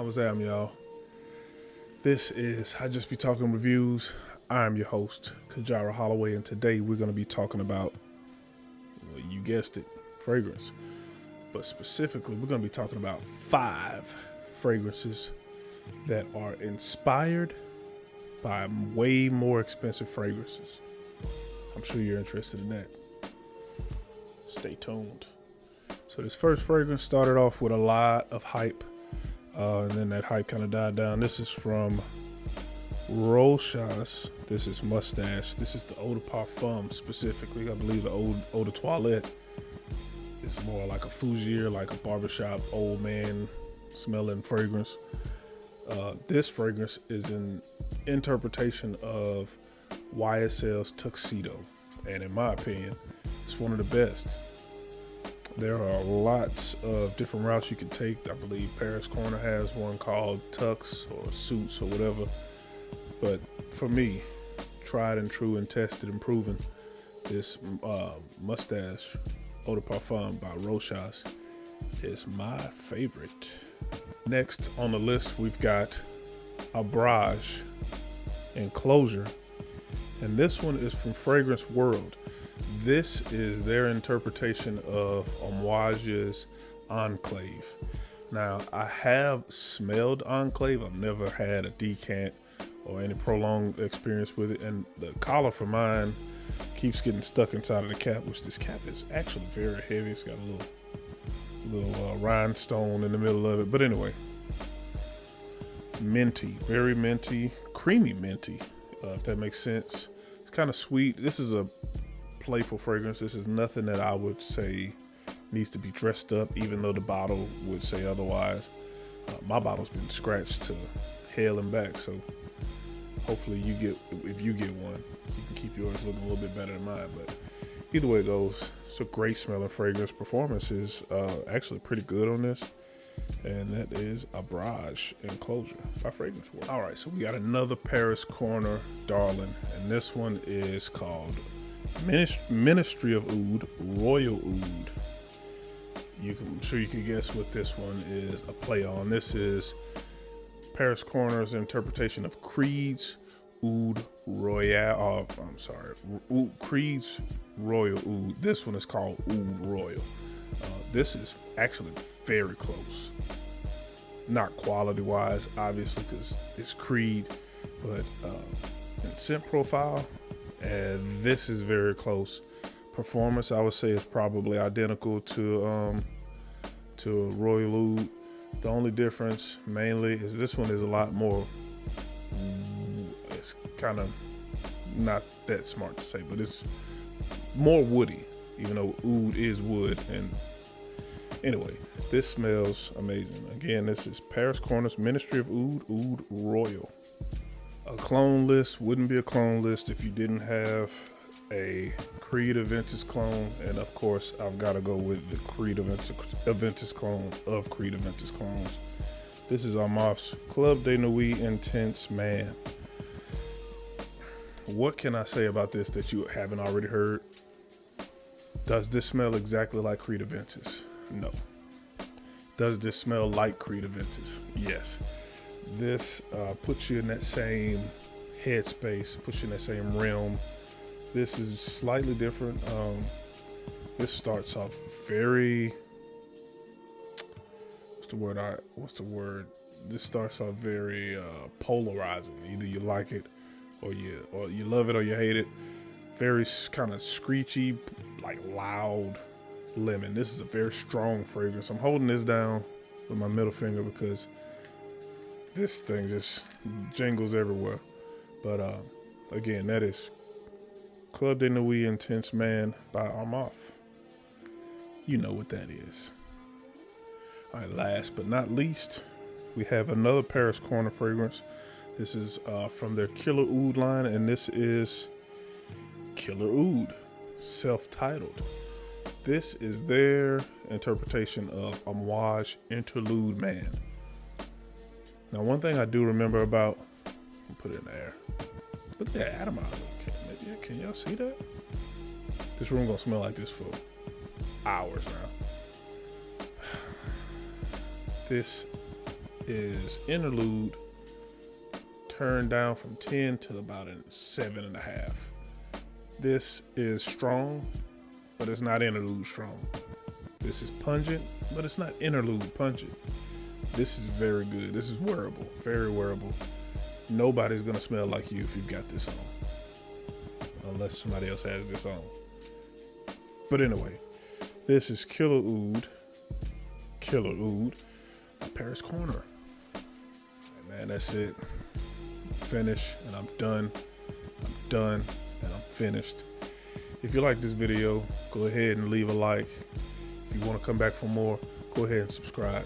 What's up, y'all? This is I Just Be Talking Reviews. I'm your host, Kajara Holloway, and today we're going to be talking about, well, you guessed it, fragrance. But specifically, we're going to be talking about 5 fragrances that are inspired by way more expensive fragrances. I'm sure you're interested in that. Stay tuned. So this first fragrance started off with a lot of hype. And then that hype kind of died down. This is from Rochas. This is Moustache. This is the Eau de Parfum specifically. I believe the Eau de Toilette is more like a fougere, like a barbershop old man smelling fragrance. This fragrance is an interpretation of YSL's Tuxedo. And in my opinion, it's one of the best. There are lots of different routes you can take. I believe Paris Corner has one called Tux or Suits or whatever. But for me, tried and true and tested and proven, this Moustache Eau de Parfum by Rochas is my favorite. Next on the list, we've got Abraaj Enclosure. And this one is from Fragrance World. This is their interpretation of Amouage's Enclave. Now, I have smelled Enclave. I've never had a decant or any prolonged experience with it. And the collar for mine keeps getting stuck inside of the cap, which this cap is actually very heavy. It's got a little rhinestone in the middle of it. But anyway, minty, very minty, creamy minty, if that makes sense. It's kind of sweet. This is a playful fragrance. This is nothing that I would say needs to be dressed up, even though the bottle would say otherwise. My bottle's been scratched to hell and back, so hopefully if you get one, you can keep yours looking a little bit better than mine. But either way it goes, it's a great smelling fragrance. Performance is actually pretty good on this, and that is Abraaj Enclosure by Fragrance World. All right, so we got another Paris Corner darling, and this one is called Ministry of Oud Royal Oud. I'm sure you can guess what this one is a play on. This is Paris Corner's interpretation of Creed's Oud Royal. Creed's Royal Oud. This one is called Oud Royal. This is actually very close. Not quality-wise, obviously, because it's Creed, but in scent profile, and this is very close. Performance, I would say, is probably identical to Royal Oud. The only difference mainly is this one is a lot more, it's kind of not that smart to say, but it's more woody, even though Oud is wood. And anyway, this smells amazing. Again, this is Paris Corner's Ministry of Oud Royal. A clone list wouldn't be a clone list if you didn't have a Creed Aventus clone, and of course I've got to go with the Creed Aventus clone of Creed Aventus clones. This is Armaf's Club de Nuit Intense Man. What can I say about this that you haven't already heard? Does this smell exactly like Creed Aventus? No. Does this smell like Creed Aventus? Yes. This puts you in that same headspace, puts you in that same realm. This is slightly different. This starts off very, what's the word? This starts off very polarizing. Either you like it or you love it or you hate it. Very kind of screechy, like loud lemon. This is a very strong fragrance. I'm holding this down with my middle finger because this thing just jingles everywhere. But again, that is Club de Nuit Intense Man by Armaf. You know what that is. All right, last but not least, we have another Paris Corner fragrance. This is from their Killer Oud line, and this is Killer Oud, self-titled. This is their interpretation of Amouage Interlude Man. Now, one thing I do remember about, I'll put it in the air. Look at that atomizer. Can y'all see that? This room gonna smell like this for hours now. This is interlude turned down from 10 to about a 7.5. This is strong, but it's not interlude strong. This is pungent, but it's not interlude pungent. This is very good. This is wearable, very wearable. Nobody's gonna smell like you if you've got this on, unless somebody else has this on. But anyway, this is Killer Oud, Paris Corner. And man, that's it. Finish, and I'm done. And I'm finished. If you like this video, go ahead and leave a like. If you want to come back for more, go ahead and subscribe.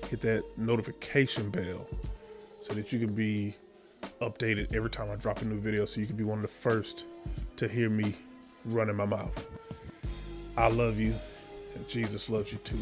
Hit that notification bell so that you can be updated every time I drop a new video, so you can be one of the first to hear me running my mouth. I love you, and Jesus loves you too.